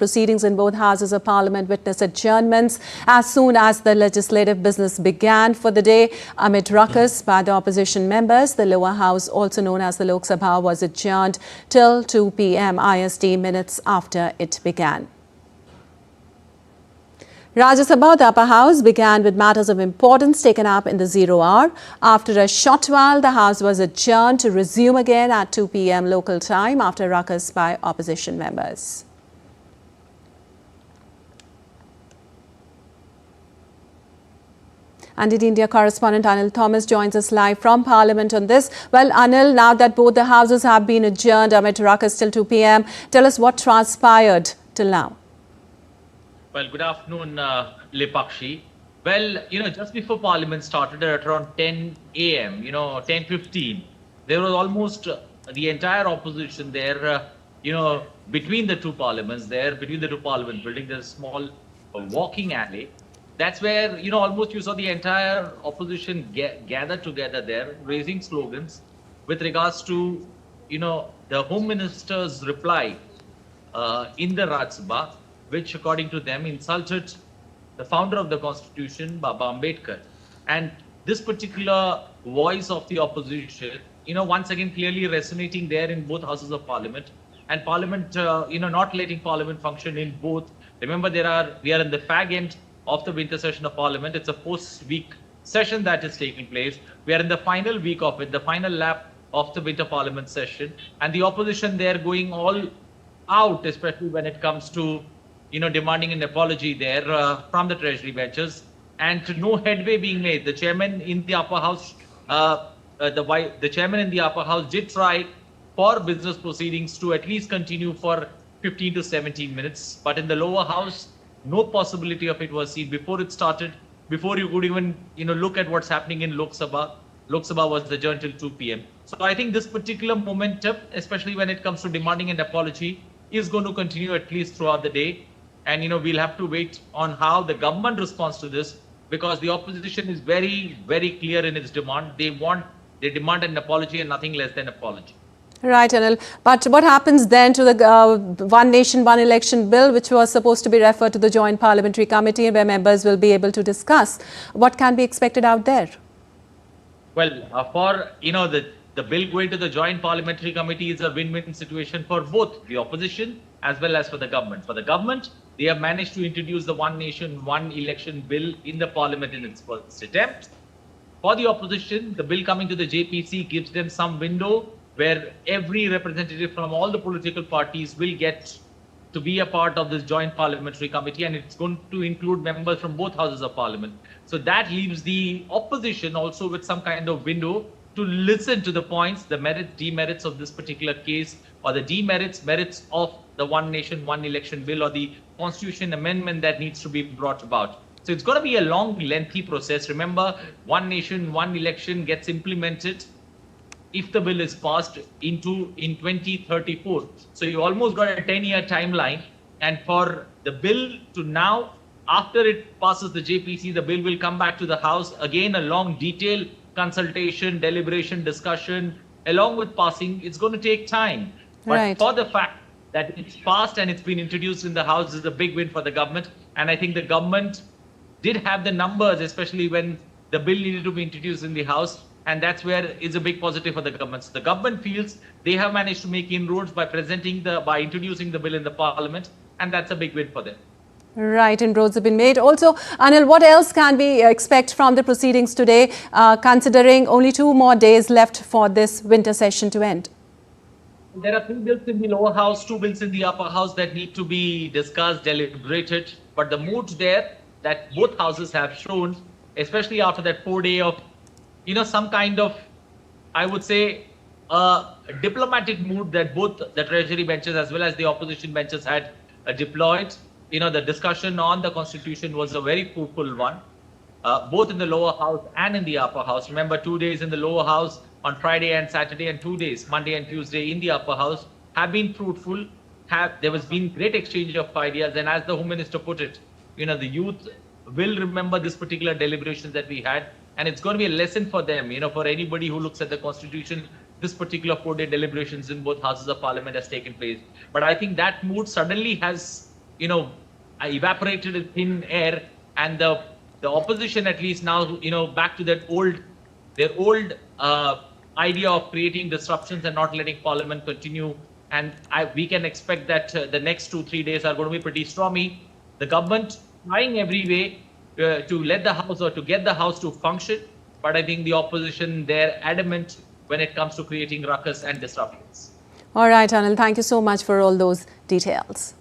Proceedings in both houses of parliament witnessed adjournments as soon as the legislative business began for the day. Amid ruckus by the opposition members, the lower house, also known as the Lok Sabha, was adjourned till 2 p.m. IST minutes after it began. Rajya Sabha, the upper house, began with matters of importance taken up in the 0 hour. After a short while, the house was adjourned to resume again at 2 p.m. local time after ruckus by opposition members. And India correspondent Anil Thomas joins us live from Parliament on this. Well, Anil, now that both the houses have been adjourned amid ruckus till 2 p.m., tell us what transpired till now. Well, good afternoon, Lepakshi. Well, just before Parliament started at around 10 a.m., 10:15, there was almost the entire opposition there, between the two parliaments there, between the two parliament buildings, there's a small walking alley. That's where, almost you saw the entire opposition gathered together there, raising slogans with regards to, the Home Minister's reply in the Rajya Sabha, which according to them insulted the founder of the Constitution, Baba Ambedkar. And this particular voice of the opposition, once again clearly resonating there in both houses of Parliament, and Parliament, not letting Parliament function in both. Remember, we are in the fag end of the winter session of Parliament. It's a post-week session that is taking place. We are in the final week of it, the final lap of the winter Parliament session, and the opposition there going all out, especially when it comes to, demanding an apology there from the Treasury benches, and no headway being made. The chairman in the upper house, the chairman in the upper house did try for business proceedings to at least continue for 15 to 17 minutes, but in the lower house, no possibility of it was seen before it started, before you could even, look at what's happening in Lok Sabha. Lok Sabha was adjourned till 2 p.m. So I think this particular momentum, especially when it comes to demanding an apology, is going to continue at least throughout the day. And, we'll have to wait on how the government responds to this, because the opposition is very, very clear in its demand. They demand an apology and nothing less than apology. Right, Anil. But what happens then to the One Nation, One Election Bill, which was supposed to be referred to the Joint Parliamentary Committee, where members will be able to discuss? What can be expected out there? Well, for, the bill going to the Joint Parliamentary Committee is a win-win situation for both the opposition as well as for the government. For the government, they have managed to introduce the One Nation, One Election Bill in the Parliament in its first attempt. For the opposition, the bill coming to the JPC gives them some window where every representative from all the political parties will get to be a part of this Joint Parliamentary Committee, and it's going to include members from both houses of Parliament. So that leaves the opposition also with some kind of window to listen to the points, the merits, demerits of this particular case, or the demerits, merits of the One Nation, One Election Bill, or the Constitution amendment that needs to be brought about. So it's going to be a long, lengthy process. Remember, One Nation, One Election gets implemented if the bill is passed in 2034. So you almost got a 10-year timeline. And for the bill to now, after it passes the JPC, the bill will come back to the House. Again, a long, detailed consultation, deliberation, discussion, along with passing. It's going to take time. But right. For the fact that it's passed and it's been introduced in the House is a big win for the government. And I think the government did have the numbers, especially when the bill needed to be introduced in the House. And that's where it's a big positive for the government. So the government feels they have managed to make inroads by introducing the bill in the Parliament, and that's a big win for them. Right, inroads have been made. Also, Anil, what else can we expect from the proceedings today, considering only 2 more days left for this winter session to end? There are 3 bills in the lower house, 2 bills in the upper house that need to be discussed, deliberated. But the mood there that both houses have shown, especially after that 4-day of some kind of, I would say, diplomatic mood that both the Treasury benches as well as the opposition benches had deployed. The discussion on the Constitution was a very fruitful one, both in the lower house and in the upper house. Remember, 2 days in the lower house on Friday and Saturday, and 2 days, Monday and Tuesday, in the upper house have been fruitful. There has been great exchange of ideas, and as the Home Minister put it, the youth will remember this particular deliberations that we had. And it's going to be a lesson for them, for anybody who looks at the Constitution. This particular 4-day deliberations in both houses of Parliament has taken place. But I think that mood suddenly has evaporated in thin air, and the opposition at least now, back to their old idea of creating disruptions and not letting Parliament continue. And we can expect that the next 2-3 days are going to be pretty stormy. The government trying every way to let the House or to get the House to function, but I think the opposition, they're adamant when it comes to creating ruckus and disruptions. All right, Anil, thank you so much for all those details.